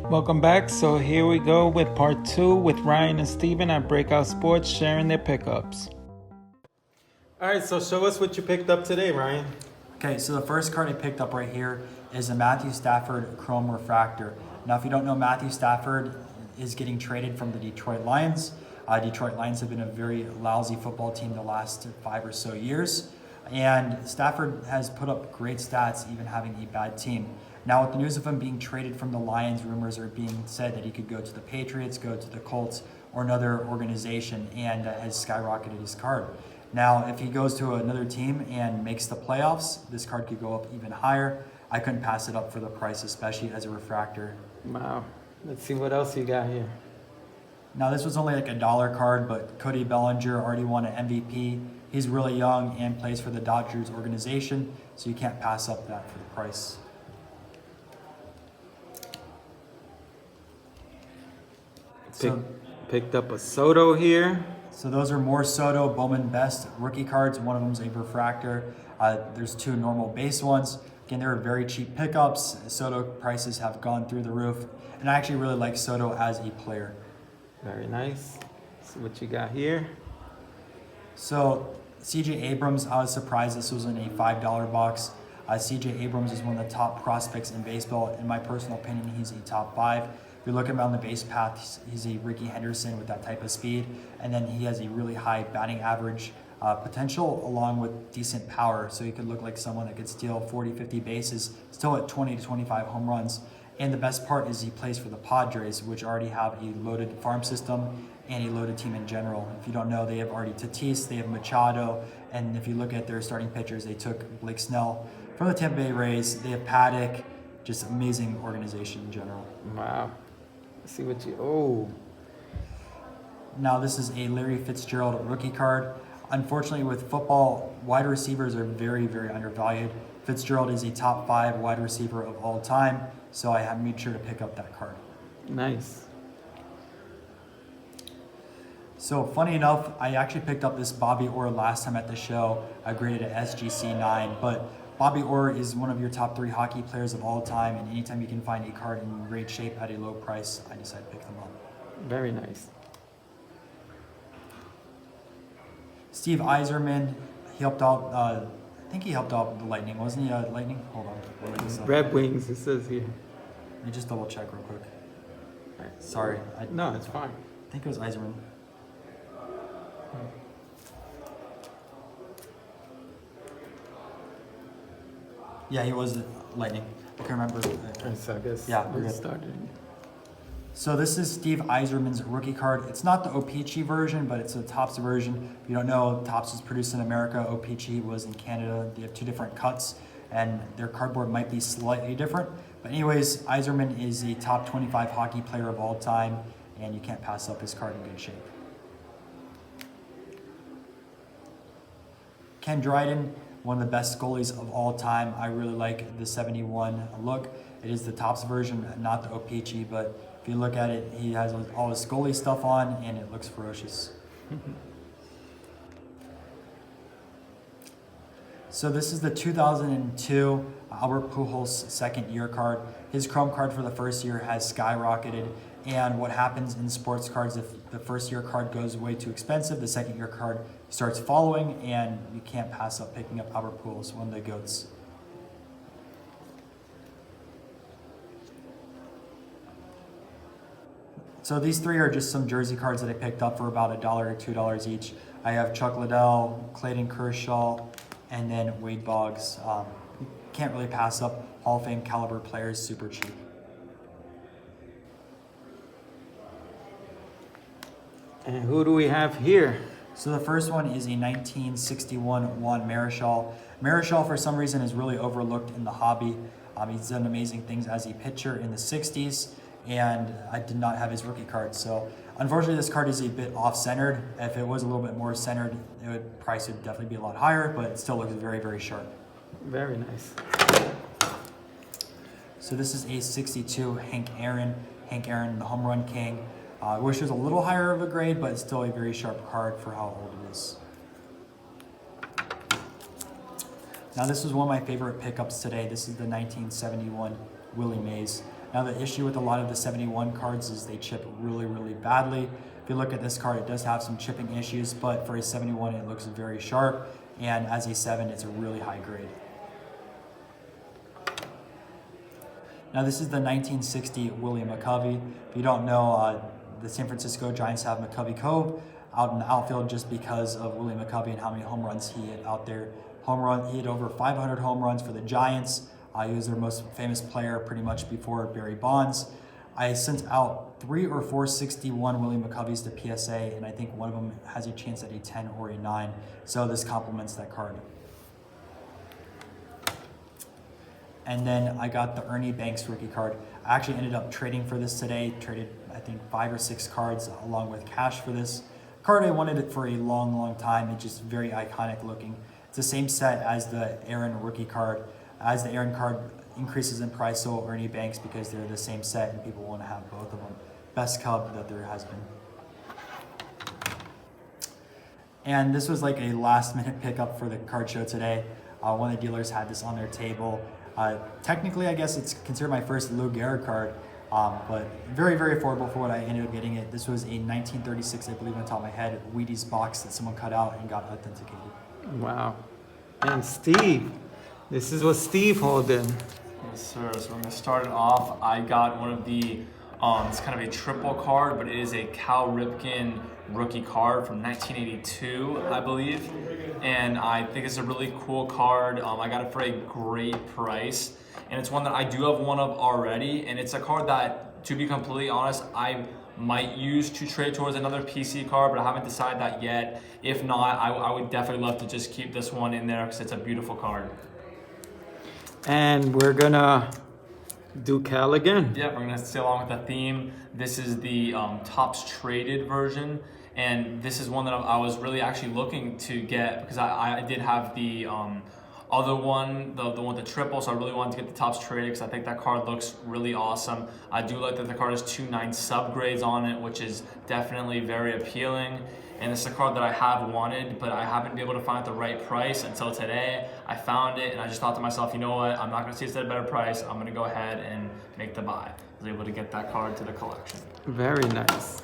Welcome back. So here we go with part 2 with Ryan and Steven at Breakout Sports sharing their pickups. All right, so show us what you picked up today, Ryan. Okay, so the first card I picked up right here is a Matthew Stafford Chrome Refractor. Now, if you don't know, Matthew Stafford is getting traded from the Detroit Lions. Detroit Lions have been a very lousy football team the last 5 or so years. And Stafford has put up great stats, even having a bad team. Now, with the news of him being traded from the Lions, rumors are being said that he could go to the Patriots, go to the Colts, or another organization, and has skyrocketed his card. Now, if he goes to another team and makes the playoffs, this card could go up even higher. I couldn't pass it up for the price, especially as a refractor. Wow. Let's see what else you got here. Now, this was only like $1 card, but Cody Bellinger already won an MVP. He's really young and plays for the Dodgers organization, so you can't pass up that for the price. Picked up a Soto here. So those are more Soto Bowman Best rookie cards. One of them is a refractor. There's 2 normal base ones. Again, they're very cheap pickups. Soto prices have gone through the roof. And I actually really like Soto as a player. Very nice. See what you got here. So CJ Abrams, I was surprised this was in a $5 box. CJ Abrams is one of the top prospects in baseball. In my personal opinion, he's a top 5. If you look at him on the base path, he's a Ricky Henderson with that type of speed. And then he has a really high batting average potential along with decent power. So he could look like someone that could steal 40, 50 bases, still at 20 to 25 home runs. And the best part is he plays for the Padres, which already have a loaded farm system and a loaded team in general. If you don't know, they have already Tatis, they have Machado, and if you look at their starting pitchers, they took Blake Snell from the Tampa Bay Rays. They have Paddock, just amazing organization in general. Wow. Let's see what you... Oh. Now this is a Larry Fitzgerald rookie card. Unfortunately, with football, wide receivers are very, very undervalued. Fitzgerald is a top 5 wide receiver of all time, so I have made sure to pick up that card. Nice. So funny enough, I actually picked up this Bobby Orr last time at the show. I graded it SGC 9, but Bobby Orr is one of your top 3 hockey players of all time, and anytime you can find a card in great shape at a low price, I decided to pick them up. Very nice. Steve Yzerman, he helped out, I think he helped out the Lightning, wasn't he? Lightning? Hold on. We'll look this up. Red Wings, it says here. Let me just double check real quick. Sorry. No, it's fine. I think it was Yzerman. Yeah, he was Lightning. I can't remember. So I guess Yeah, we're we're good. started. So this is Steve Yzerman's rookie card. It's not the O-Pee-Chee version, but it's a Topps version. If you don't know, Topps was produced in America. O-Pee-Chee was in Canada. They have 2 different cuts, and their cardboard might be slightly different. But anyways, Yzerman is the top 25 hockey player of all time, and you can't pass up his card in good shape. Ken Dryden, one of the best goalies of all time. I really like the 71 look. It is the Topps version, not the O-Pee-Chee, but if you look at it, he has all his goalie stuff on, and it looks ferocious. So this is the 2002 Albert Pujols second year card. His Chrome card for the first year has skyrocketed, and what happens in sports cards, if the first year card goes way too expensive, the second year card starts following, and you can't pass up picking up Albert Pujols, one of the GOATs. So these 3 are just some jersey cards that I picked up for about $1 or $2 each. I have Chuck Liddell, Clayton Kershaw, and then Wade Boggs. Can't really pass up Hall of Fame caliber players, super cheap. And who do we have here? So the first one is a 1961 Juan Marichal. Marichal, for some reason, is really overlooked in the hobby. He's done amazing things as a pitcher in the 60s, and I did not have his rookie card. So unfortunately, this card is a bit off-centered. If it was a little bit more centered, price would definitely be a lot higher, but it still looks very, very sharp. Very nice. So this is a 62 Hank Aaron, the home run king. I wish it was a little higher of a grade, but it's still a very sharp card for how old it is. Now this was one of my favorite pickups today. This is the 1971 Willie Mays. Now the issue with a lot of the 71 cards is they chip really, really badly. If you look at this card, it does have some chipping issues, but for a 71, it looks very sharp. And as a 7, it's a really high grade. Now this is the 1960 Willie McCovey. If you don't know, the San Francisco Giants have McCovey Cove out in the outfield just because of Willie McCovey and how many home runs he hit out there. He hit over 500 home runs for the Giants. He was their most famous player pretty much before Barry Bonds. I sent out 3 or 4 61 Willie McCoveys to PSA, and I think one of them has a chance at a 10 or a 9. So this complements that card. And then I got the Ernie Banks rookie card. I actually ended up trading for this today. Traded, I think, 5 or 6 cards along with cash for this card. I wanted it for a long, long time. It's just very iconic looking. It's the same set as the Aaron rookie card. As the Aaron card increases in price, so Ernie Banks, because they're the same set and people want to have both of them. Best Cub that there has been. And this was like a last minute pickup for the card show today. One of the dealers had this on their table. Technically, I guess it's considered my first Lou Gehrig card, but very, very affordable for what I ended up getting it. This was a 1936, I believe on top of my head, Wheaties box that someone cut out and got authenticated. Wow. And Steve, this is what Steve holding. Yes, sir. So we're going to start it off. I got one of the, it's kind of a triple card, but it is a Cal Ripken rookie card from 1982, I believe. And I think it's a really cool card. I got it for a great price. And it's one that I do have one of already. And it's a card that, to be completely honest, I might use to trade towards another PC card, but I haven't decided that yet. If not, I would definitely love to just keep this one in there because it's a beautiful card. And we're gonna do Cal again. Yeah, we're gonna stay along with the theme. This is the Topps Traded version, and this is one that I was really actually looking to get because I did have the other one, the one with the triple, so I really wanted to get the Topps Traded because I think that card looks really awesome. I do like that the card has 2 9 subgrades on it, which is definitely very appealing. And it's a card that I have wanted, but I haven't been able to find at the right price until today. I found it, and I just thought to myself, you know what? I'm not going to see it at a better price. I'm going to go ahead and make the buy. I was able to get that card to the collection. Very nice.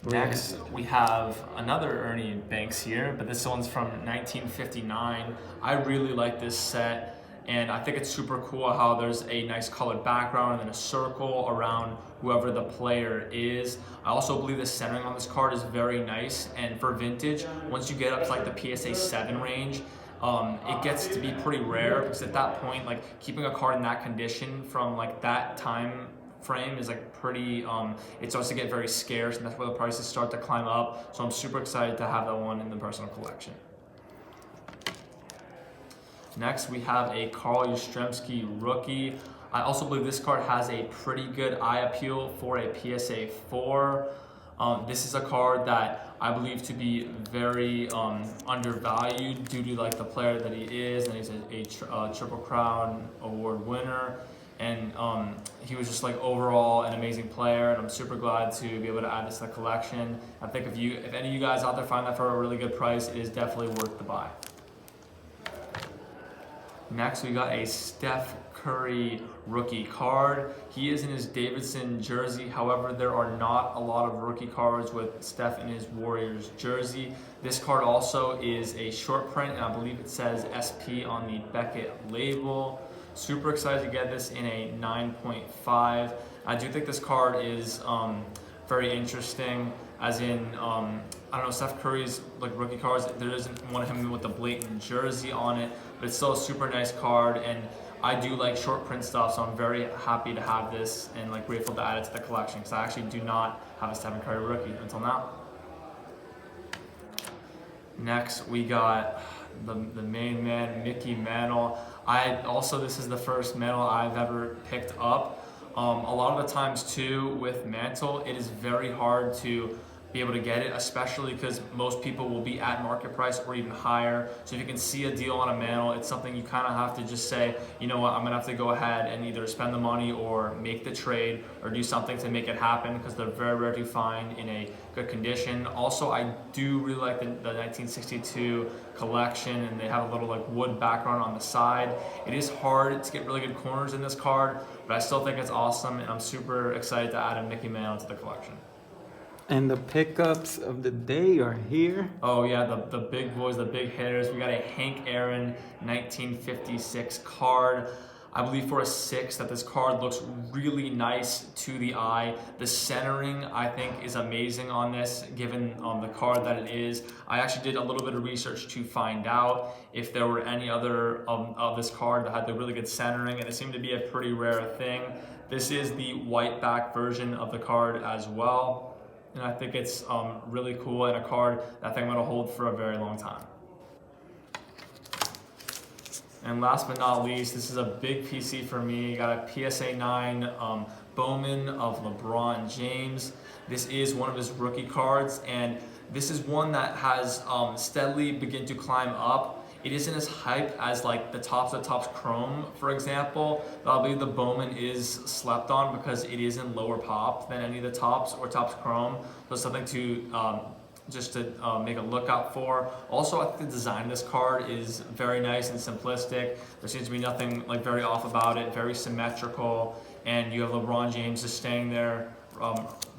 Next, we have another Ernie Banks here, but this one's from 1959. I really like this set. And I think it's super cool how there's a nice colored background and then a circle around whoever the player is. I also believe the centering on this card is very nice. And for vintage, once you get up to like the PSA 7 range, it gets to be pretty rare because at that point, like keeping a card in that condition from like that time frame is like pretty, it starts to get very scarce, and that's where the prices start to climb up. So I'm super excited to have that one in the personal collection. Next, we have a Carl Yastrzemski rookie. I also believe this card has a pretty good eye appeal for a PSA 4. This is a card that I believe to be very undervalued due to like the player that he is, and he's a Triple Crown Award winner. And he was just like overall an amazing player, and I'm super glad to be able to add this to the collection. I think if any of you guys out there find that for a really good price, it is definitely worth the buy. Next, we got a Steph Curry rookie card. He is in his Davidson jersey. However, there are not a lot of rookie cards with Steph in his Warriors jersey. This card also is a short print, and I believe it says SP on the Beckett label. Super excited to get this in a 9.5. I do think this card is very interesting, as in, I don't know, Steph Curry's like rookie cards, there isn't one of him with the blatant jersey on it, but it's still a super nice card, and I do like short print stuff, so I'm very happy to have this and like grateful to add it to the collection because I actually do not have a Stephen Curry rookie until now. Next, we got the main man, Mickey Mantle. This is the first Mantle I've ever picked up. A lot of the times too with Mantle, it is very hard to be able to get it, especially because most people will be at market price or even higher. So if you can see a deal on a mantle, it's something you kind of have to just say, you know what, I'm gonna have to go ahead and either spend the money or make the trade or do something to make it happen, because they're very rare to find in a good condition. Also, I do really like the 1962 collection, and they have a little like wood background on the side. It is hard to get really good corners in this card, but I still think it's awesome, and I'm super excited to add a Mickey Mantle to the collection. And the pickups of the day are here. Oh yeah, the big boys, the big hitters. We got a Hank Aaron 1956 card. I believe for a 6 that this card looks really nice to the eye. The centering, I think, is amazing on this, given the card that it is. I actually did a little bit of research to find out if there were any other of this card that had the really good centering, and it seemed to be a pretty rare thing. This is the white back version of the card as well. And I think it's really cool, and a card that I think I'm going to hold for a very long time. And last but not least, this is a big PC for me. Got a PSA 9 Bowman of LeBron James. This is one of his rookie cards, and this is one that has steadily begun to climb up. It isn't as hype as like the Topps Chrome, for example. But I believe the Bowman is slept on because it is in lower pop than any of the Topps or Topps Chrome. So something to just to make a lookout for. Also, I think the design of this card is very nice and simplistic. There seems to be nothing like very off about it, very symmetrical, and you have LeBron James just staying there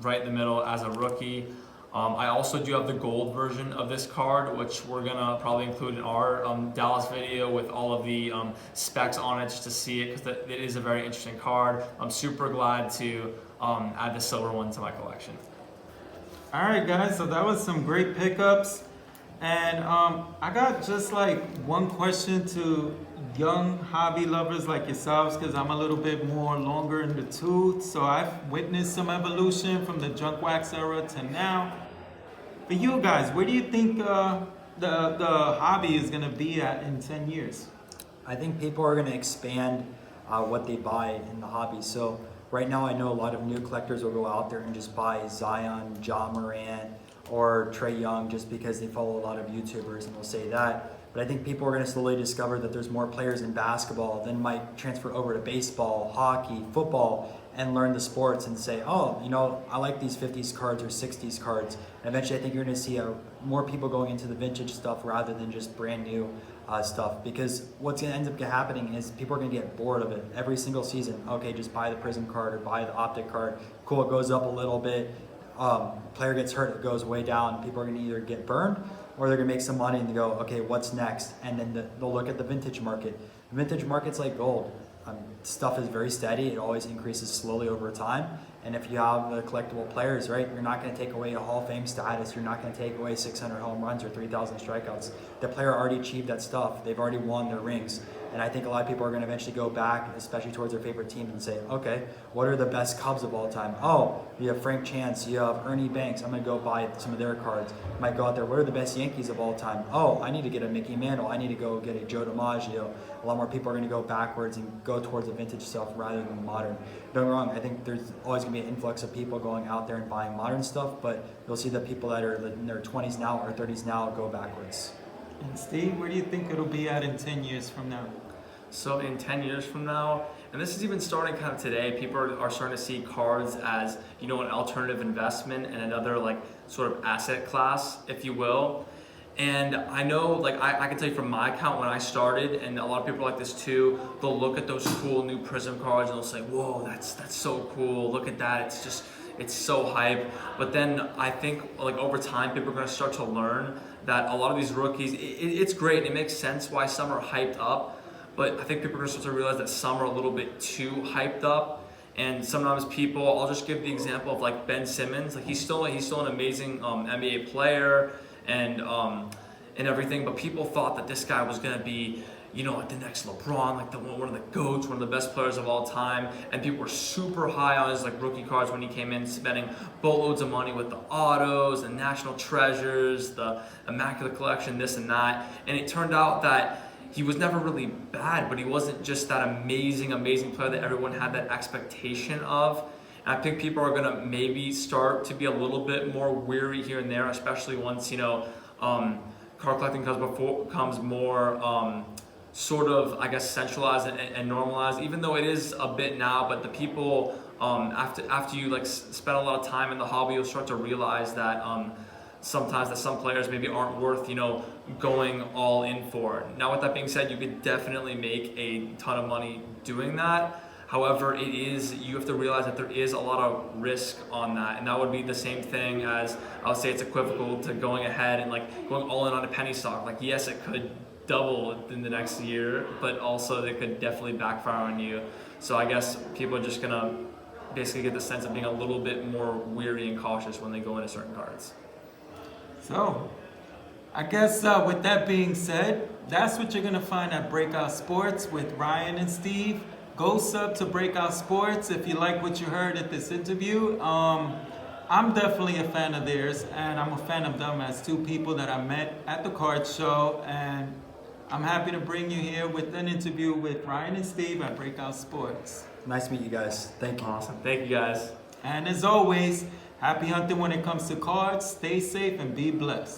right in the middle as a rookie. I also do have the gold version of this card, which we're gonna probably include in our Dallas video with all of the specs on it, just to see it, because it is a very interesting card. I'm super glad to add the silver one to my collection. All right, guys, so that was some great pickups. And I got just like one question to young hobby lovers like yourselves, because I'm a little bit more longer in the tooth. So I've witnessed some evolution from the junk wax era to now. For you guys, where do you think the hobby is going to be at in 10 years? I think people are going to expand what they buy in the hobby. So right now I know a lot of new collectors will go out there and just buy Zion, Ja Morant, or Trae Young just because they follow a lot of YouTubers and will say that. But I think people are going to slowly discover that there's more players in basketball than might transfer over to baseball, hockey, football, and learn the sports and say, oh, you know, I like these 50s cards or 60s cards. And eventually I think you're going to see more people going into the vintage stuff rather than just brand new stuff. Because what's going to end up happening is people are going to get bored of it every single season. Okay, just buy the Prism card or buy the Optic card. Cool, it goes up a little bit. Player gets hurt, it goes way down. People are going to either get burned or they're going to make some money and they go, okay, what's next? And then they'll look at the vintage market. The vintage market's like gold. Stuff is very steady. It always increases slowly over time. And if you have the collectible players, right, you're not going to take away a Hall of Fame status. You're not going to take away 600 home runs or 3,000 strikeouts. The player already achieved that stuff. They've already won their rings. And I think a lot of people are going to eventually go back, especially towards their favorite team, and say, okay, what are the best Cubs of all time? Oh, you have Frank Chance, you have Ernie Banks. I'm going to go buy some of their cards. Might go out there, what are the best Yankees of all time? Oh, I need to get a Mickey Mantle. I need to go get a Joe DiMaggio. A lot more people are going to go backwards and go towards the vintage stuff rather than the modern. Don't get me wrong, I think there's always going to be an influx of people going out there and buying modern stuff, but you'll see the people that are in their 20s now or 30s now go backwards. And Steve, where do you think it'll be at in 10 years from now? So in 10 years from now, and this is even starting kind of today, people are starting to see cards as, you know, an alternative investment and another like sort of asset class, if you will. And I know, like, I can tell you from my account when I started, and a lot of people are like this too, they'll look at those cool new Prism cards and they'll say, whoa, that's so cool, look at that, it's so hype. But then I think like over time, people are gonna start to learn that a lot of these rookies, it's great, it makes sense why some are hyped up, but I think people are gonna start to realize that some are a little bit too hyped up. And sometimes people, I'll just give the example of like Ben Simmons, like he's still an amazing NBA player and everything, but people thought that this guy was gonna be, you know, like the next LeBron, like one of the GOATs, one of the best players of all time, and people were super high on his like rookie cards when he came in, spending boatloads of money with the autos, the national treasures, the immaculate collection, this and that, and it turned out that he was never really bad, but he wasn't just that amazing player that everyone had that expectation of. And I think people are gonna maybe start to be a little bit more weary here and there, especially once card collecting becomes more sort of, I guess, centralized and normalized. Even though it is a bit now, but the people after you like spend a lot of time in the hobby, you'll start to realize that sometimes that some players maybe aren't worth going all in for. Now, with that being said, you could definitely make a ton of money doing that. However, you have to realize that there is a lot of risk on that, and that would be the same thing as, I would say it's equivocal to going ahead and like going all in on a penny stock. Like, yes, it could double in the next year, but also it could definitely backfire on you. So I guess people are just gonna basically get the sense of being a little bit more weary and cautious when they go into certain cards. So, I guess with that being said, that's what you're going to find at Breakout Sports with Ryan and Steve. Go sub to Breakout Sports if you like what you heard at this interview. I'm definitely a fan of theirs, and I'm a fan of them as two people that I met at the card show. And I'm happy to bring you here with an interview with Ryan and Steve at Breakout Sports. Nice to meet you guys. Thank you. Awesome. Thank you, guys. And as always, happy hunting when it comes to cards. Stay safe and be blessed.